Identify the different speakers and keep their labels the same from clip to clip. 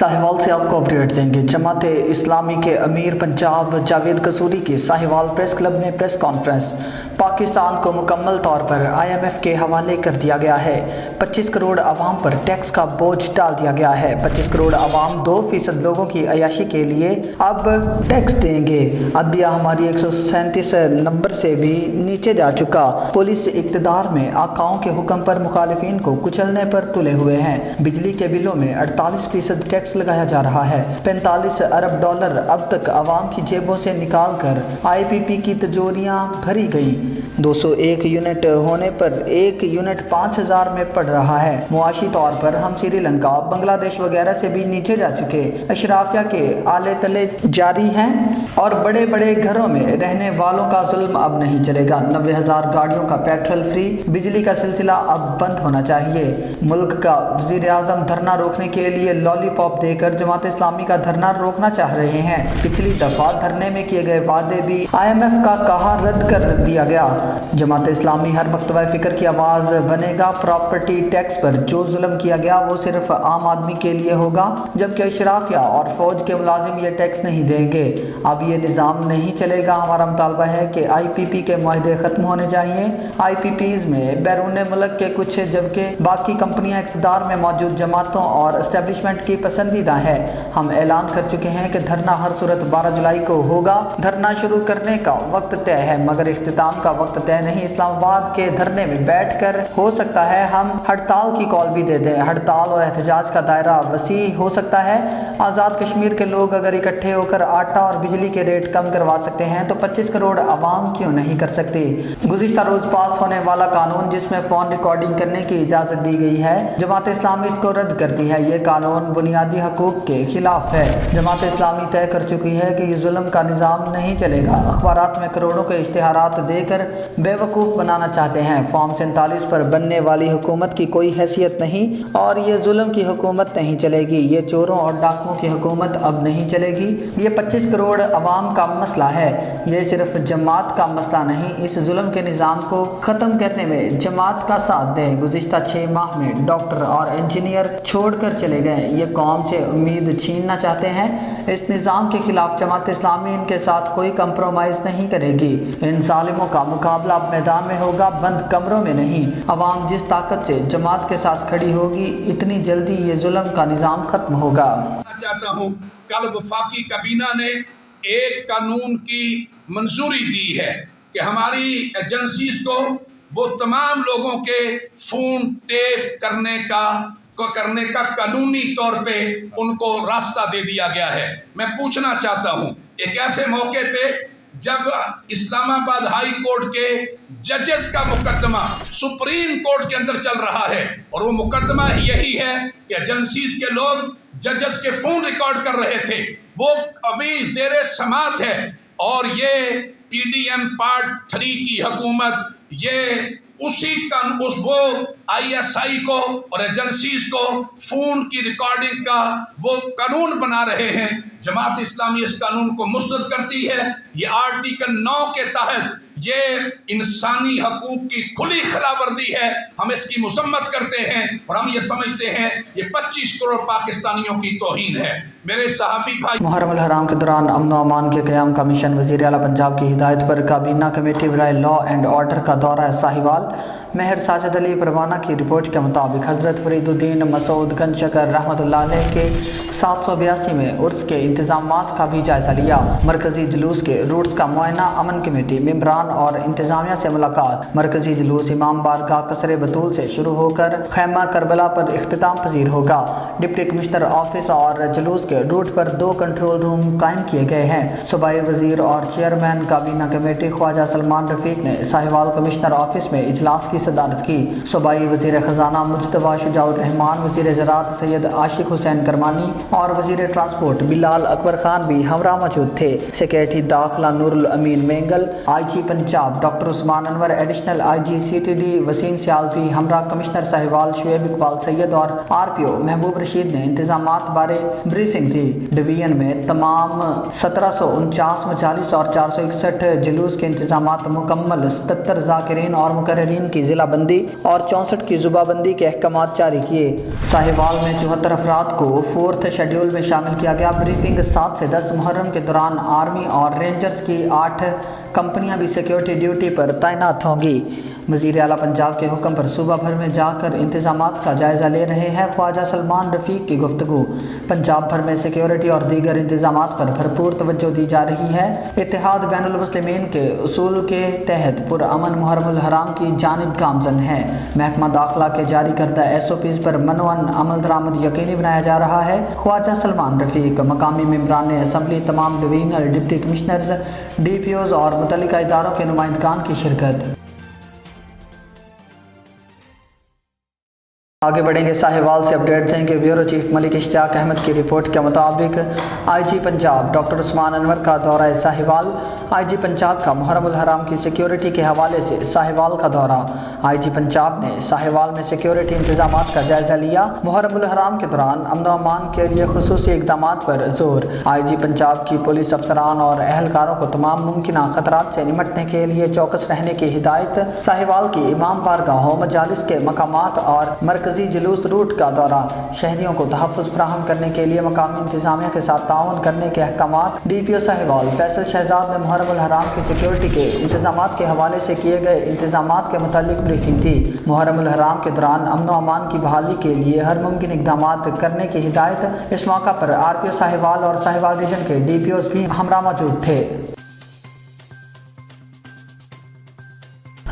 Speaker 1: साहिवाल से आपको अपडेट देंगे। जमात इस्लामी के अमीर पंजाब जावेद कसूरी की साहिवाल प्रेस क्लब में प्रेस कॉन्फ्रेंस। पाकिस्तान को मुकम्मल तौर पर IMF के हवाले कर दिया गया है। 25 करोड़ आवाम पर टैक्स का बोझ डाल दिया गया है। 25 करोड़ आवाम 2% लोगों की अयाशी के लिए अब टैक्स देंगे। अदलिया हमारी 137 नंबर से भी नीचे जा चुका। पुलिस इक़्तिदार में आकाओं के हुक्म पर मुखालिफिन को कुचलने पर तुले हुए हैं। बिजली के बिलों में 48% टैक्स लगाया जा रहा है। 45 अरब डॉलर अब तक आवाम की जेबों से निकाल कर IPP की तिजोरियां भरी गई। 201 यूनिट होने पर 1 यूनिट 5000 में पड़ रहा है। मुआशी तौर पर हम श्रीलंका, बांग्लादेश वगैरह से भी नीचे जा चुके। अशराफिया के आले तले जारी हैं और बड़े बड़े घरों में रहने वालों का जुल्म अब नहीं चलेगा। 90,000 गाड़ियों का पेट्रोल फ्री। बिजली का सिलसिला अब बंद होना चाहिए। मुल्क का वज़ीर आज़म धरना रोकने के लिए लॉलीपॉप देकर जमात इस्लामी का धरना रोकना चाह रहे हैं। पिछली दफा धरने में किए गए वादे भी IMF का कहा रद्द कर दिया गया। जमात इस्लामी हर मकतबा फ़िक्र की आवाज़ बनेगा। प्रॉपर्टी टैक्स पर जो जुल्म किया गया वो सिर्फ आम आदमी के लिए होगा, जबकि अशराफिया और फौज के मुलाजिम ये टैक्स नहीं देंगे। अब ये निज़ाम नहीं चलेगा। हमारा मुतालबा है कि IPP के मुआहदे ख़त्म होने चाहिए। IPPs में बैरून मुल्क के कुछ, जबकि बाकी कंपनियां इक़्तिदार में मौजूद जमातों और इस्टेब्लिशमेंट की पसंदीदा है। हम ऐलान कर चुके हैं कि धरना हर सूरत 12 जुलाई को होगा। धरना शुरू करने का वक्त तय है मगर इख्तिताम का वक्त तय नहीं। इस्लामाबाद के धरने में बैठकर हो सकता है हम हड़ताल की कॉल भी दे दें। हड़ताल और एहतजाज का दायरा वसी हो सकता है। आज़ाद कश्मीर के लोग अगर इकट्ठे होकर आटा और बिजली के रेट कम करवा सकते हैं तो 25 करोड़ आवाम क्यों नहीं कर सकती। गुज़िश्ता रोज पास होने वाला कानून जिसमें फ़ोन रिकॉर्डिंग करने की इजाज़त दी गई है, जमात इस्लामी इसको रद्द करती है। ये कानून बुनियादी हकूक़ के खिलाफ है। जमात इस्लामी तय कर चुकी है कि ये जुल्म का निज़ाम नहीं चलेगा। अखबारात में करोड़ों के इश्तिहारात देकर बेवकूफ़ बनाना चाहते हैं। फॉर्म 47 पर बनने वाली हुकूमत की कोई हैसियत नहीं और ये जुल्म की हुकूमत नहीं चलेगी। ये चोरों और डाकुओं की हुकूमत अब नहीं चलेगी। ये 25 करोड़ अवाम का मसला है। ये सिर्फ जमात का मसला नहीं। इस जुल्म के निज़ाम को ख़त्म करने में जमात का साथ दें। गुज़िश्ता 6 माह में डॉक्टर और इंजीनियर छोड़कर चले गए। ये कौम से उम्मीद छीनना चाहते हैं। इस निज़ाम के खिलाफ जमात इस्लामी इनके साथ कोई कंप्रोमाइज़ नहीं करेगी। इन जालिमों का मुकाबला अब मैदान में होगा, बंद कमरों में नहीं। अवाम जिस ताकत से जमात के साथ खड़ी होगी इतनी जल्दी ये जुल्म का निज़ाम ख़त्म होगा।
Speaker 2: चाहता हूँ, कल वफाकी काबीना ने एक कानून की मंजूरी दी है कि हमारी एजेंसीज को वो तमाम लोगों के फ़ोन टेप करने का कानूनी तौर पे उनको रास्ता दे दिया गया है। मैं पूछना चाहता हूँ, एक ऐसे मौके पे जब इस्लामाबाद हाई कोर्ट के जजेस का मुकदमा सुप्रीम कोर्ट के अंदर चल रहा है और वो मुकदमा यही है कि एजेंसीज के लोग जजेस के फोन रिकॉर्ड कर रहे थे, वो अभी ज़ेरे समात है और ये PDM पार्ट 3 की हुकूमत ये वो ISI को और एजेंसीज को फोन की रिकॉर्डिंग का वो कानून बना रहे हैं। जमात इस्लामी इस कानून को मुस्तरद करती है। ये आर्टिकल 9 के तहत ये इंसानी हकूक की खुली खिलाफवर्जी है। हम इसकी मजम्मत करते हैं और हम ये समझते हैं ये 25 करोड़ पाकिस्तानियों की तौहीन है। मेरे सहाफ़ी भाई,
Speaker 1: मुहर्रम हराम के दौरान अमन व अमान के क़याम का मिशन। वज़ीर आला पंजाब की हिदायत पर काबीना कमेटी बराए लॉ एंड ऑर्डर का दौरा साहिवाल। महर साजिद अली परवाना की रिपोर्ट के मुताबिक हज़रत फरीदुद्दीन मसूद गंजशकर रहमतुल्लाह अलैह के 782 में उर्स के इंतज़ामात का भी जायज़ा लिया। मरकज़ी जुलूस के रूट्स का मुआयना। अमन कमेटी मेंबरान और इंतज़ामिया से मुलाकात। मरकज़ी जुलूस इमाम बारगाह कसरे बतूल से शुरू होकर खैमा करबला पर इख्तिताम पजीर होगा। डिप्टी कमिश्नर ऑफिस और जुलूस के रूट पर 2 कंट्रोल रूम कायम किए गए हैं। सूबाई वज़ीर और चेयरमैन काबीना कमेटी ख्वाजा सलमान रफीक ने साहिवाल कमिश्नर ऑफिस में इजलास की सदारत की। सूबाई वज़ीर ख़जाना मुज्तबा शुजाउर रहमान, वज़ीर ज़राअत सैयद आशिक हुसैन करमानी और वज़ीर ट्रांसपोर्ट बिलाल अकबर खान भी हमरा मौजूद थे। सेक्रेटरी दाखिला Noorul Amin Mengal, IG Punjab doctor Usman Anwar, additional IG CTD Waseem Sialvi हमरा, कमिश्नर साहिवाल शुएब इकबाल सैयद और RPO महबूब रशीद ने इंतजामात बारे ब्रीफिंग ब्रीफिंग थी। डिवीजन में तमाम 1749 मजालिस और 461 जुलूस के इंतजाम मुकम्मल, 77 ज़ाकिरीन और मुकर्ररीन की ज़िला बंदी और 64 की ज़ुबाबंदी के अहकामात जारी किए। साहिवाल में 74 अफराद को 4th शेड्यूल में शामिल किया गया। ब्रीफिंग 7 से 10 मुहर्रम के दौरान आर्मी और रेंजर्स की 8 कंपनियां भी सिक्योरिटी ड्यूटी पर तैनात होंगी। वज़ीर आला पंजाब के हुक्म पर सूबा भर में जाकर इंतजामात का जायज़ा ले रहे हैं ख्वाजा सलमान रफ़ीक की गुफ्तगू। पंजाब भर में सिक्योरिटी और दीगर इंतजामात पर भरपूर तवज्जो दी जा रही है। इत्तेहाद बैनुल मुस्लिमीन के उसूल के तहत पुरअमन मुहर्रमुल हराम की जानिब गामज़न है। महकमा दाखिला के जारी करदा SOPs पर मनवन अमल दरामद यकीनी बनाया जा रहा है। ख्वाजा सलमान रफ़ीक, मकामी मेंबरान असम्बली, तमाम डिवीजनल डिप्टी कमिश्नर्स, DPOs और मुतल्लिका इदारों के नुमाइंदगान की शिरकत। आगे बढ़ेंगे, साहिवाल से अपडेट देंगे। ब्यूरो चीफ मलिक इश्तियाक अहमद की रिपोर्ट के मुताबिक IG पंजाब डॉक्टर उस्मान अनवर का दौरा साहिवाल। IG पंजाब का मुहर्रमुल हराम की सिक्योरिटी के हवाले से साहिवाल का दौरा। IG पंजाब ने साहिवाल में सिक्योरिटी इंतजामात का जायजा लिया। मुहर्रमुल हराम के दौरान अमन व अमान के लिए खुसूसी इक़दामात पर जोर। IG पंजाब की पुलिस अफसरान और अहलकारों को तमाम मुमकिन खतरात से निपटने के लिए चौकस रहने की हिदायत। साहिवाल की इमाम बारगाहों, मजालिस के मकामात और मरकजी जुलूस रूट का दौरा। शहरियों को तहफ़्फ़ुज़ फराहम करने के लिए मकामी इंतजामिया के साथ ताउन करने के अहकामात। DPO साहिवाल फैसल शहजाद ने मुहर्रमुल हराम की सिक्योरिटी के इंतजामात के हवाले से किए गए इंतजामात के मुतालिक ब्रीफिंग थी। मुहर्रमुल हराम के दौरान अमन व अमान की बहाली के लिए हर मुमकिन इक़दामात करने की हिदायत। इस मौका पर RPO साहिवाल और साहिवाल रीजन के DPOs भी हमरा मौजूद थे।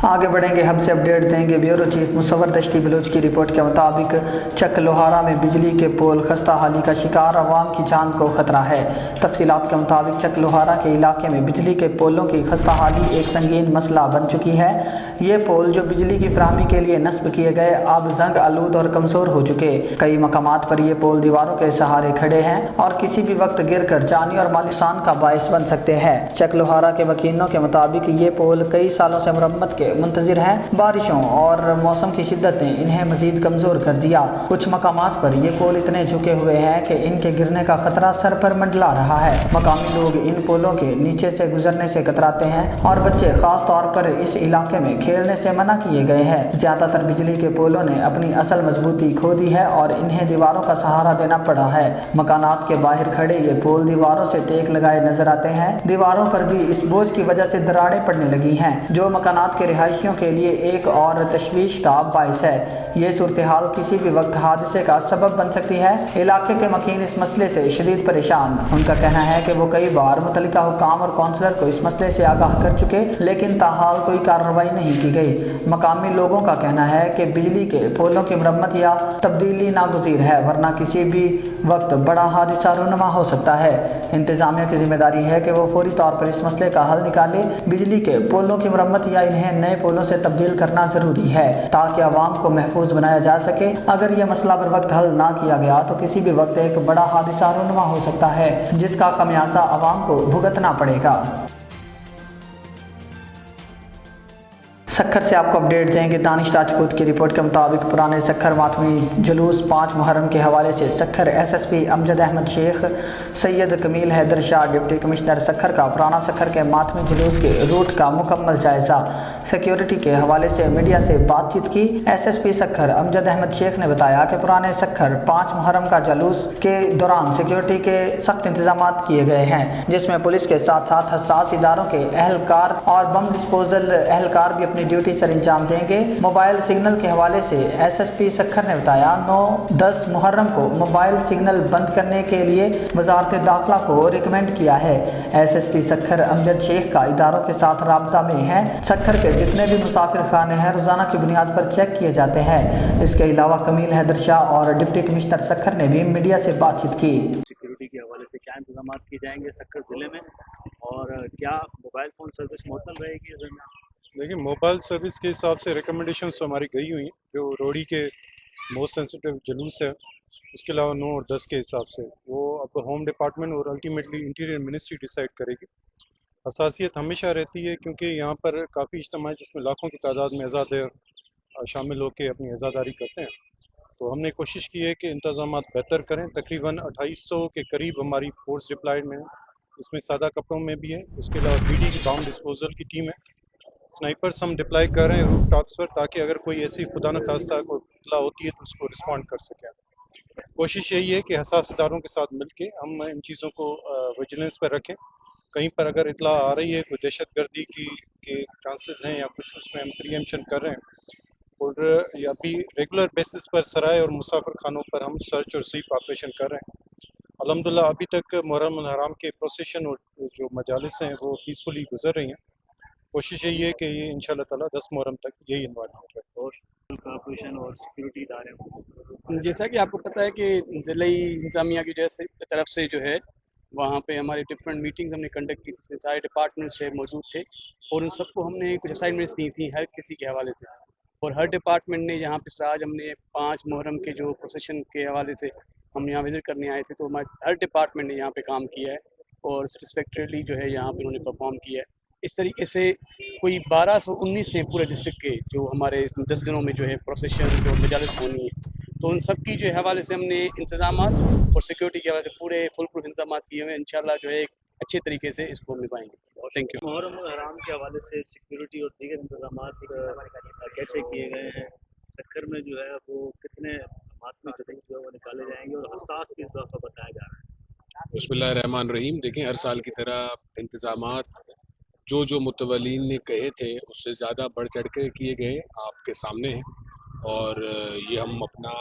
Speaker 1: आगे बढ़ेंगे, हमसे अपडेट देंगे। ब्यूरो चीफ मुसव्वर दश्ती बलूच की रिपोर्ट के मुताबिक चक लोहारा में बिजली के पोल खस्ता हाली का शिकार, अवाम की जान को खतरा है। तफसीलात के मुताबिक चक लोहारा के इलाके में बिजली के पोलों की खस्ता हाली एक संगीन मसला बन चुकी है। ये पोल जो बिजली की फराहमी के लिए नस्ब किए गए अब जंग आलूद और कमज़ोर हो चुके। कई मकामात पर ये पोल दीवारों के सहारे खड़े हैं और किसी भी वक्त गिर कर जानी और माली नुकसान का बायस बन सकते हैं। चक लोहारा के वकीलों के मुताबिक ये पोल कई सालों से मरम्मत के मुंतजिर हैं। बारिशों और मौसम की शिद्दत ने इन्हें मजीद कमज़ोर कर दिया। कुछ मकामात पर ये पोल इतने झुके हुए हैं कि इनके गिरने का खतरा सर पर मंडला रहा है। मकामी लोग इन पोलों के नीचे से गुजरने से कतराते हैं और बच्चे खास तौर पर इस इलाके में खेलने से मना किए गए हैं। ज़्यादातर बिजली के पोलों ने अपनी असल मजबूती खो दी है और इन्हें दीवारों का सहारा देना पड़ा है। मकानात के बाहर खड़े ये पोल दीवारों से टेक लगाए नजर आते हैं। दीवारों पर भी इस बोझ की वजह से दरारें पड़ने लगी हैं, जो मकानात के रिहायशियों के लिए एक और तशवीश का बायस है। ये सूरत हाल किसी भी वक्त हादसे का सबब बन सकती है। इलाके के मकीन इस मसले से शदीद परेशान। उनका कहना है कि वो कई बार मुतल्लिका हुकाम और कौंसलर को इस मसले से आगाह कर चुके, लेकिन ताहाल कोई कार्रवाई नहीं की गई। मकामी लोगों का कहना है कि बिजली के पोलों की मरम्मत या तब्दीली नागुज़ीर है, वरना किसी भी वक्त बड़ा हादसा रूनुमा हो सकता है। इंतजामिया की जिम्मेदारी है कि वो फौरी तौर पर इस मसले का हल निकाले। बिजली के पोलों की मरम्मत या इन्हें नए पोलों से तब्दील करना ज़रूरी है ताकि आवाम को महफूज बनाया जा सके। अगर यह मसला बर वक्त हल ना किया गया तो किसी भी वक्त एक बड़ा हादसा रूनुमा हो सकता है, जिसका खमियाजा आवाम को भुगतना पड़ेगा। सक्खर से आपको अपडेट देंगे। दानिश राजपूत की रिपोर्ट के मुताबिक पुराने सक्खर मातमी जुलूस 5 मुहर्रम के हवाले से Sukkur SSP Amjad Ahmad Sheikh, Syed Kamil Haider Shah deputy commissioner Sukkur का पुराना सक्खर के मातमी जुलूस के रूट का मुकम्मल जायजा। सिक्योरिटी के हवाले से मीडिया से बातचीत की SSP सक्खर अमजद अहमद शेख ने बताया कि पुराने सक्खर 5 मुहर्रम का जुलूस के दौरान सिक्योरिटी के सख्त इंतजाम किए गए हैं, जिसमें पुलिस के साथ साथ हसास इदारों के अहलकार और बम डिस्पोजल अहलकार भी अपनी ड्यूटी सर अंजाम देंगे। मोबाइल सिग्नल के हवाले से SSP सक्खर ने बताया 9-10 मुहर्रम को मोबाइल सिग्नल बंद करने के लिए वजारत दाखिला को रिकमेंड किया है। SSP सक्खर अमजद शेख का इदारों के साथ राब्ता में है। सक्खर के जितने भी मुसाफिर खाने हैं रोजाना की बुनियाद पर चेक किए जाते हैं। इसके अलावा कमील हैदर शाह और डिप्टी कमिश्नर सक्खर ने भी मीडिया से बातचीत की।
Speaker 3: सिक्योरिटी के हवाले से क्या इंतजाम किए जाएंगे सक्खर ज़िले में, और क्या मोबाइल फ़ोन सर्विस मुअत्तल रहेगी?
Speaker 4: देखिए, मोबाइल सर्विस के हिसाब से रिकमेंडेशन तो हमारी गई हुई, जो रोड़ी के मोस्ट सेंसिटिव जुलूस है, उसके अलावा 9 और 10 के हिसाब से वो अब होम डिपार्टमेंट और अल्टीमेटली इंटीरियर मिनिस्ट्री डिसाइड करेगी। हसासियत हमेशा रहती है क्योंकि यहाँ पर काफ़ी इज्तिमा जिसमें लाखों की तादाद में आज़ाद शामिल होकर अपनी आज़ादारी करते हैं। تو ہم نے کوشش کی ہے کہ انتظامات بہتر کریں. تقریباً 2800 کے قریب ہماری فورس ڈپلائڈ میں ہے. اس میں سادہ کپڑوں میں بھی ہے. اس کے علاوہ BD کی بام ڈسپوزل کی ٹیم ہے. سنائپرس ہم ڈپلائی کر رہے ہیں روف ٹاپس پر تاکہ اگر کوئی ایسی خدا نخواستہ کوئی اطلاع ہوتی ہے تو اس کو رسپونڈ کر سکیں. کوشش یہی ہے کہ حساس اداروں کے ساتھ مل کے ہم ان چیزوں کو ویجیلنس پر رکھیں. کہیں پر اگر اطلاع آ رہی ہے کوئی دہشت گردی کی کے چانسز ہیں یا کچھ, اس میں ہم پریمپشن کر رہے ہیں. اور ابھی ریگولر بیسس پر سرائے اور مسافر خانوں پر ہم سرچ اور سویپ آپریشن کر رہے ہیں. الحمدللہ ابھی تک محرم الحرام کے پروسیشن اور جو مجالس ہیں وہ پیسفلی گزر رہی ہیں. کوشش یہی ہے کہ یہ انشاءاللہ تعالیٰ 10 محرم تک یہی انوائرمنٹ رہے.
Speaker 3: اور کارپوریشن اور سیکورٹی ادارے ہوں.
Speaker 5: جیسا کہ آپ کو پتہ ہے کہ ضلعی انتظامیہ کی طرف سے جو ہے وہاں پہ ہمارے ڈفرینٹ میٹنگز ہم نے کنڈکٹ کی. سارے ڈپارٹمنٹس سے موجود تھے اور ان سب کو ہم نے کچھ اسائنمنٹس دی تھیں ہر کسی کے حوالے سے. اور ہر ڈپارٹمنٹ نے یہاں پہ آج ہم نے 5 محرم کے جو پروسیشن کے حوالے سے ہم یہاں وزٹ کرنے آئے تھے تو ہمارے ہر ڈپارٹمنٹ نے یہاں پہ کام کیا ہے اور سیٹسفیکٹریلی جو ہے یہاں پہ انہوں نے پرفارم کیا ہے. اس طریقے سے کوئی 1219 سے پورے ڈسٹرکٹ کے جو ہمارے 10 دنوں میں جو ہے پروسیشن جو مجالس ہونی ہے تو ان سب کی جو حوالے سے ہم نے انتظامات اور سیکورٹی کے حوالے سے پورے فل پروف انتظامات کیے ہوئے ہیں. انشاءاللہ جو ہے ایک اچھے طریقے سے اس کو نبھائیں گے. Thank you.
Speaker 3: محرم الحرام کے حوالے سے سیکورٹی اور دیگر انتظامات کیسے کیے گئے ہیں؟ سکھر میں جو ہے وہ کتنے ماتمی جتن جو ہے وہ نکالے جائیں گے اور حساس کس طرح کا بتایا جا رہا ہے؟
Speaker 6: بسم اللہ الرحمن الرحیم. دیکھیں ہر سال کی طرح انتظامات جو متولین نے کہے تھے اس سے زیادہ بڑھ چڑھ کے کیے گئے آپ کے سامنے ہیں. اور یہ ہم اپنا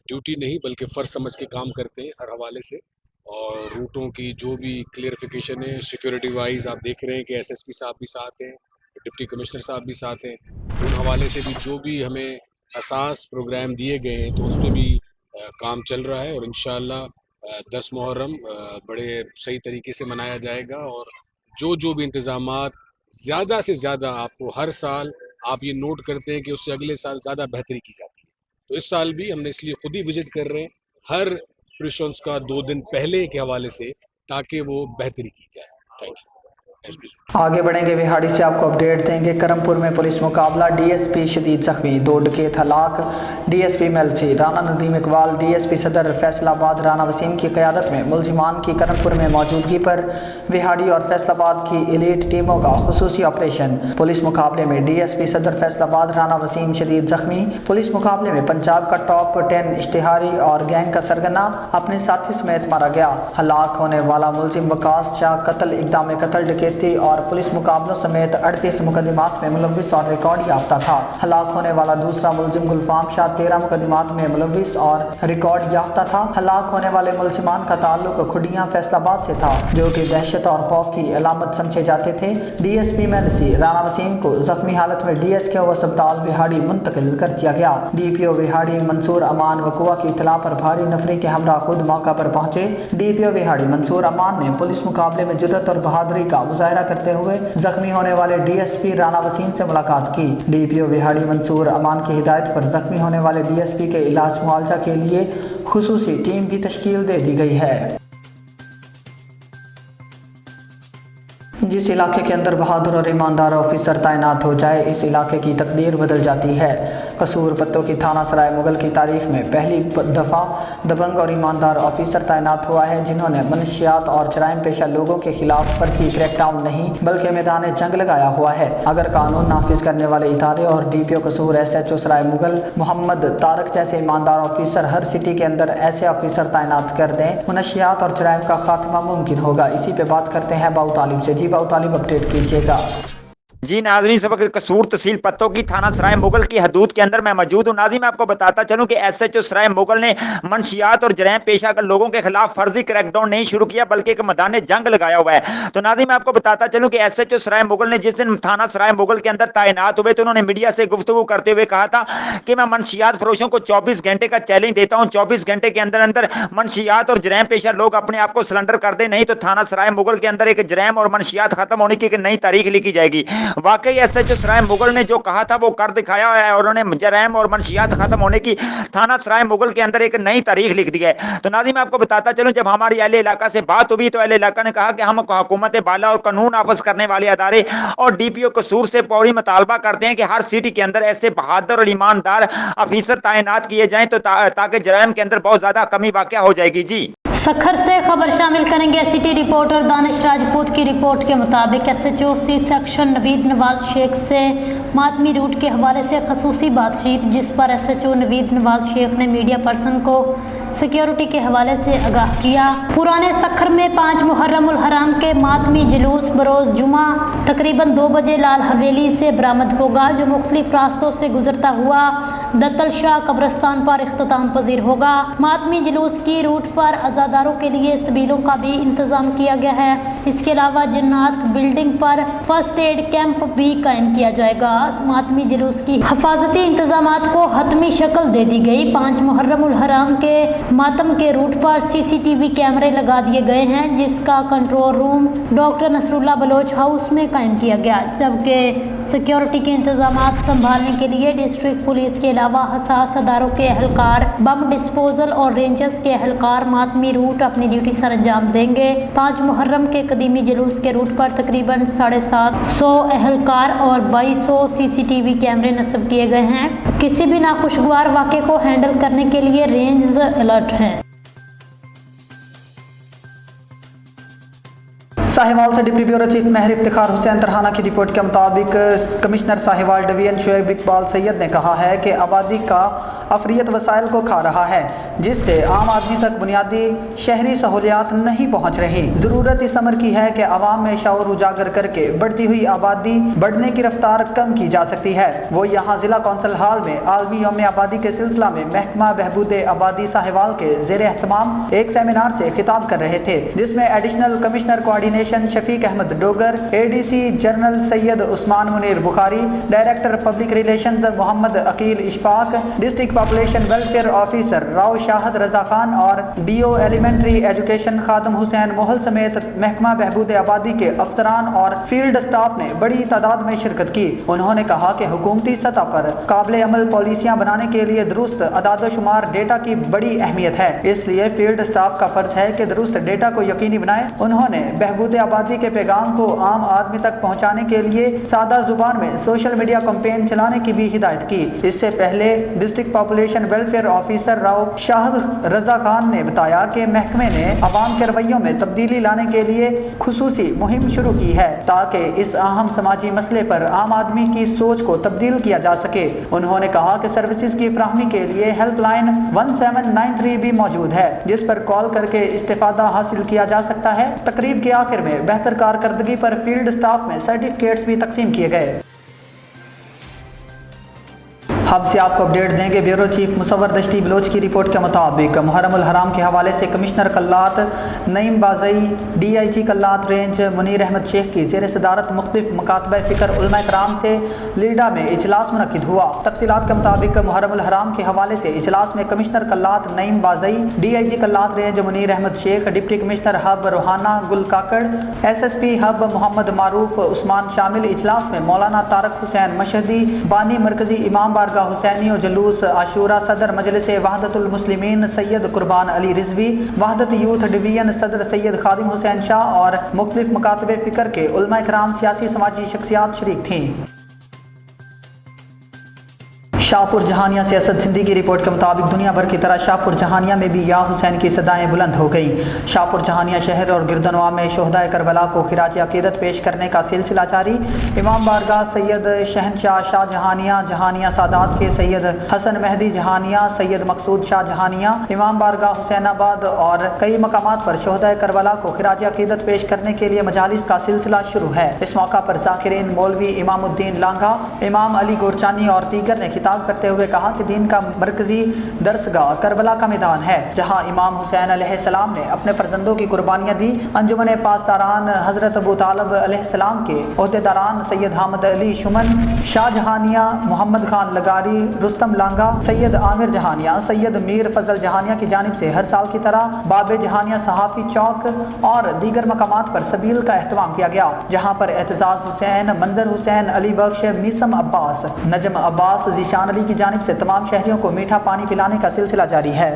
Speaker 6: ڈیوٹی نہیں بلکہ فرض سمجھ کے کام کرتے ہیں ہر حوالے سے. اور روٹوں کی جو بھی کلیئرفیکیشن ہے سیکورٹی وائز آپ دیکھ رہے ہیں کہ SSP صاحب بھی ساتھ ہیں, ڈپٹی کمشنر صاحب بھی ساتھ ہیں. ان حوالے سے بھی جو بھی ہمیں حساس پروگرام دیے گئے ہیں تو اس پہ بھی کام چل رہا ہے. اور انشاءاللہ 10 محرم بڑے صحیح طریقے سے منایا جائے گا. اور جو بھی انتظامات زیادہ سے زیادہ آپ کو ہر سال آپ یہ نوٹ کرتے ہیں کہ اس سے اگلے سال زیادہ بہتری کی جاتی ہے. تو اس سال بھی ہم نے اس لیے خود ہی وزٹ کر رہے ہیں ہر پریشنس کا 2 دن پہلے کے حوالے سے تاکہ وہ بہتری کی جائے. Thank you.
Speaker 1: آگے بڑھیں گے وہاڑی سے آپ کو اپڈیٹ دیں گے. کرمپور میں پولیس مقابلہ, DSP شدید زخمی, 2 ڈکیت ہلاک. DSP MLC Rana Nadeem Iqbal, DSP صدر فیصل آباد رانا وسیم کی قیادت میں ملزمان کی کرمپور میں موجودگی پر وہاڑی اور فیصل آباد کی ایلیٹ ٹیموں کا خصوصی آپریشن. پولیس مقابلے میں DSP صدر فیصل آباد رانا وسیم شدید زخمی. پولیس مقابلے میں پنجاب کا ٹاپ 10 اشتہاری اور گینگ کا سرگنا اپنے ساتھی سمیت مارا گیا. ہلاک ہونے والا ملزم وکاس شاہ قتل, اقدام قتل, ڈکیتی اور پولیس مقابلوں سمیت 38 مقدمات میں ملوث اور ریکارڈ یافتہ تھا. ہلاک ہونے والا دوسرا ملزم گلفام شاہ 13 مقدمات میں ملوث اور ریکارڈ یافتہ تھا. ہلاک ہونے والے ملزمان کا تعلق کھڈیاں فیصل آباد سے تھا جو کہ دہشت اور خوف کی علامت سمجھے جاتے تھے. DSP MLC رانا وسیم کو زخمی حالت میں DSKO اسپتال وہاڑی منتقل کر دیا گیا. DPO وہاڑی منصور امان وقوع کی اطلاع پر بھاری نفری کے ہمراہ خود موقع پر پہنچے. DPO وہاڑی منصور امان نے پولیس مقابلے میں جرات اور بہادری کا مظاہرہ کرتے ہوئے زخمی ہونے والے DSP رانا وسیم سے ملاقات کی. DPO وہاڑی منصور امان کی ہدایت پر زخمی ہونے والے DSP کے علاج معالجہ کے لیے خصوصی ٹیم بھی تشکیل دے دی گئی ہے. جس علاقے کے اندر بہادر اور ایماندار آفیسر تعینات ہو جائے اس علاقے کی تقدیر بدل جاتی ہے. قصور پتوں کی تھانہ سرائے مغل کی تاریخ میں پہلی دفعہ دبنگ اور ایماندار آفیسر تعینات ہوا ہے جنہوں نے منشیات اور جرائم پیشہ لوگوں کے خلاف فرضی کریک ڈاؤن نہیں بلکہ میدان جنگ لگایا ہوا ہے. اگر قانون نافذ کرنے والے ادارے اور DPO قصور SHO سرائے مغل محمد طارق جیسے ایماندار آفیسر ہر سٹی کے اندر ایسے آفیسر تعینات کر دیں منشیات اور جرائم کا خاتمہ ممکن ہوگا. اسی پہ بات کرتے ہیں باؤ طالب سے. جی باؤ طالب اپڈیٹ کیجیے گا.
Speaker 7: جی ناظرین اس وقت قصور تحصیل پتوں کی تھانہ سرائے مغل کی حدود کے اندر میں موجود ہوں. ناظرین میں آپ کو بتاتا چلوں کہ SHO سرائے مغل نے منشیات اور جرائم پیشہ کر لوگوں کے خلاف فرضی کریک ڈاؤن نہیں شروع کیا بلکہ ایک میدان جنگ لگایا ہوا ہے. تو ناظرین میں آپ کو بتاتا چلوں کہ SHO سرائے مغل نے جس دن تھانہ سرائے مغل کے اندر تعینات ہوئے تو انہوں نے میڈیا سے گفتگو کرتے ہوئے کہا تھا کہ میں منشیات فروشوں کو 24 گھنٹے کا چیلنج دیتا ہوں. 24 گھنٹے کے اندر اندر منشیات اور جرائم پیشہ لوگ اپنے آپ کو سلنڈر کر دیں نہیں تو تھانہ سرائے مغل کے اندر ایک جرائم اور منشیات ختم ہونے کی ایک نئی تاریخ لکھی جائے گی. वाकई SHO सराय मुगल ने जो कहा था वो कर दिखाया है और उन्होंने जराइम और मंशियात खत्म होने की थाना सराय मुगल के अंदर एक नई तारीख लिख दी है। तो नाज़रीन मैं आपको बताता चलूं, जब हमारी अहले इलाका से बात हुई तो अहले इलाका ने कहा कि हम हुकूमत बाला और कानून नाफिज करने वाले अदारे और DPO कसूर से फौरी मुतालबा करते हैं कि हर सिटी के अंदर ऐसे बहादुर और ईमानदार अफीसर तैनात किए जाएं तो ताकि जराइम के अंदर बहुत ज्यादा कमी वाक़या हो जाएगी। जी
Speaker 8: सखर से खबर शामिल करेंगे। सिटी रिपोर्टर दानिश राजपूत की रिपोर्ट के मुताबिक SHO C section Naveed Nawaz Shaikh से मातमी रूट के हवाले से खसूसी बातचीत, जिस पर SHO नवीद नवाज शेख ने मीडिया पर्सन को सिक्योरिटी के हवाले से आगाह किया। पुराने सखर में 5 मुहर्रम उल हराम के मातमी जुलूस बरोज़ जुमा तकरीबन 2 बजे लाल हवेली से बरामद होगा, जो मुख्तलिफ रास्तों से गुजरता हुआ दत्तल शाह कब्रस्तान पर इख्तिताम पजीर होगा। मातमी जुलूस की रूट पर आज़ादारों के लिए सबीलों का भी इंतजाम किया गया है। इसके अलावा जन्नात बिल्डिंग पर फर्स्ट एड कैंप भी कायम किया जाएगा। मातमी जुलूस की हिफाजती इंतजामात को हतमी शक्ल दे दी गई। 5 मुहर्रम उल हराम के मातम के रूट पर CCTV कैमरे लगा दिए गए हैं, जिसका control room doctor Nasrullah Baloch house में कायम किया गया, जबकि सिक्योरिटी के इंतजामात संभालने के लिए डिस्ट्रिक्ट पुलिस के अलावा हसास अदारों के अहलकार, बम डिस्पोजल और रेंजर्स के अहलकार मातमी रूट अपनी ड्यूटी सर अंजाम देंगे। 5 मुहर्रम के कदीमी जुलूस के रूट पर तकरीबन 750 अहलकार और 2200 CCTV कैमरे नस्ब किए गए हैं। किसी भी नाखुशगवार वाक़े को हैंडल करने के लिए रेंज अलर्ट हैं।
Speaker 1: साहिवाल से डिप्टी ब्यूरो चीफ महर इफ्तिखार हुसैन तरहाना की रिपोर्ट के मुताबिक कमिश्नर साहिवाल डिवीजन शुएब इकबाल सैयद ने कहा है कि आबादी का अफरियत वसाइल को खा रहा है, जिससे आम आदमी तक बुनियादी शहरी सहूलियात नहीं पहुँच रही। ज़रूरत इस अमर की है कि आवाम में शऊर उजागर करके बढ़ती हुई आबादी बढ़ने की रफ्तार कम की जा सकती है। वो यहाँ ज़िला कौंसल हॉल में आलमी यौम आबादी के सिलसिला में महकमा बहबूद आबादी साहिवाल के ज़ेर एहतमाम एक सेमिनार से खिताब कर रहे थे, जिसमें additional commissioner coordination Shafiq Ahmed Dogar, ADC general Syed Usman Munir Bukhari, director public relations Mohammad Aqeel Ishfaq, district population welfare officer Rao Shahid Raza Khan और DO elementary education Khadim Hussain Mohal समेत महकमा बहबूद आबादी के अफसरान और फील्ड स्टाफ ने बड़ी तादाद में शिरकत की। उन्होंने कहा कि हुकूमती सतह पर काबिल अमल पॉलिसियां बनाने के लिए दुरुस्त अदाद-ओ-शुमार डेटा की बड़ी अहमियत है, इसलिए फील्ड स्टाफ का फर्ज है कि दुरुस्त डेटा को यकीनी बनाए। उन्होंने बहबूद आबादी के पैगाम को आम आदमी तक पहुँचाने के लिए सादा जुबान में सोशल मीडिया कैंपेन चलाने की भी हिदायत की। इससे पहले district population welfare officer Rao Shahid Raza Khan ने बताया कि महकमे ने आवाम के रवैयों में तब्दीली लाने के लिए खुसूसी मुहिम शुरू की है, ताकि इस अहम समाजी मसले पर आम आदमी की सोच को तब्दील किया जा सके। उन्होंने कहा कि सर्विसेज की फराहमी के लिए हेल्पलाइन 1793 भी मौजूद है, जिस पर कॉल करके इस्तेफादा हासिल किया जा सकता है। तकरीब के आखिर में बेहतर कारकर्दगी पर फील्ड स्टाफ में सर्टिफिकेट्स भी तकसीम किए गए। अब से आपको अपडेट देंगे ब्यूरो चीफ मुसव्वर दश्ती बलोच की रिपोर्ट के मुताबिक मुहर्रम उल हराम के हवाले से commissioner Kalat Naeem Bazai, DIG Kalat range Munir Ahmed Shaikh की ज़ेर सदारत मुख्तलिफ मकातबा फ़िक्र उलमा इकराम से लीडा में इजलास मुनक्किद हुआ। तफसीलात के मुताबिक मुहर्रम उल हराम के हवाले से इजलास में commissioner Kalat Naeem Bazai, DIG Kalat range Munir Ahmed Sheikh, deputy commissioner Hub Rohana Gul Kakar, SSP Hub Mohammad Maroof Usman शामिल। इजलास में मौलाना तारक हुसैन मशहदी, बानी मरकजी इमाम बारगाह हुसैनी और जलूस आशूरा, सदर मजलिस वहदतुल मुस्लिमीन सैयद कुर्बान अली रिजवी, वहदत यूथ डिवीजन सदर सैयद खादिम हुसैन शाह और मुख्तलिफ मकातबे फ़िक्र के उलमा इकराम, सियासी समाजी शख्सियात शरीक थीं। शाहपुर जहानिया से असद सिंधी की रिपोर्ट के मुताबिक दुनिया भर की तरह शाहपुर जहानिया में भी या हुसैन की सदाएं बुलंद हो गई। शाहपुर जहानिया शहर और गिरदनवा में शोहदाए करबला को खिराज अकीदत पेश करने का सिलसिला जारी। इमाम बारगाह सैयद शहनशाह शाह जहानिया, जहानिया सादात के सैयद हसन मेहदी जहानिया, सैयद मकसूद शाह जहानिया, इमाम बारगाह हुसैनाबाद और कई मकामात पर शोहदाए करबला को खिराज अकीदत पेश करने के लिए मजालिस का सिलसिला शुरू है। इस मौका पर ज़ाकिरीन मौलवी इमामुद्दीन लांघा, इमाम अली गोरचानी और दीगर ने खिताब खिताब करते हुए कहा कि दीन का मरकजी दरसगाह करबला का मैदान है, जहाँ इमाम हुसैन अलैहिस्सलाम ने अपने फर्जंदों की कुर्बानियाँ दी। अंजुमन पासदारान हजरत अबू तालिब अलैहिस्सलाम के ओहदेदारान सैयद हामिद अली शुमन, शाहजहानिया, मोहम्मद खान लगारी, रुस्तम लांगा, सैयद आमिर जहानिया, सैयद मीर फजल जहानिया की जानिब से हर साल की तरह बाबे जहानिया सहाफ़ी चौक और दीगर मकामात पर सबील का एहतमाम किया गया, जहाँ पर एतजाज़ हुसैन, मंजर हुसैन, अली बख्श, मीसम अब्बास, नजम अब्बास, जीशान अली की जानिब से तमाम शहरियों को मीठा पानी पिलाने का सिलसिला जारी है।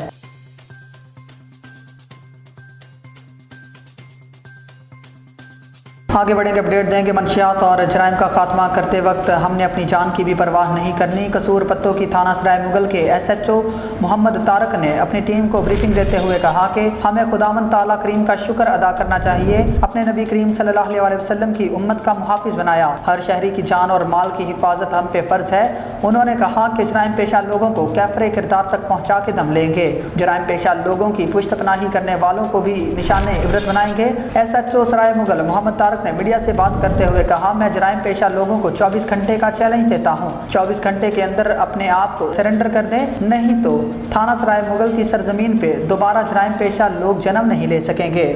Speaker 1: आगे बढ़ेंगे, अपडेट देंगे। मंशियात और जराइम का खात्मा करते वक्त हमने अपनी जान की भी परवाह नहीं करनी। कसूर पत्तों की थाना सराय मुगल के SHO मोहम्मद तारक ने अपनी टीम को ब्रीफिंग देते हुए कहा कि हमें खुदावंद ताला करीम का शुक्र अदा करना चाहिए, अपने नबी करीम सल्लल्लाहु अलैहि वसल्लम की उम्मत का मुहाफिज बनाया। हर शहरी की जान और माल की हिफाजत हम पे फर्ज है। उन्होंने कहा कि जराइम पेशा लोगों को कैफरे किरदार तक पहुँचा के दम लेंगे। जराइम पेशा लोगों की पुश्तपनाही करने वालों को भी निशान इबरत बनाएंगे। SHO सराय मुगल मोहम्मद तारक ने मीडिया से बात करते हुए कहा, मैं जराइम पेशा लोगों को 24 घंटे का चैलेंज देता हूं। 24 घंटे के अंदर अपने आप को सरेंडर कर दें, नहीं तो थाना सराय मुगल की सरजमीन पे दोबारा जराइम पेशा लोग जन्म नहीं ले सकेंगे।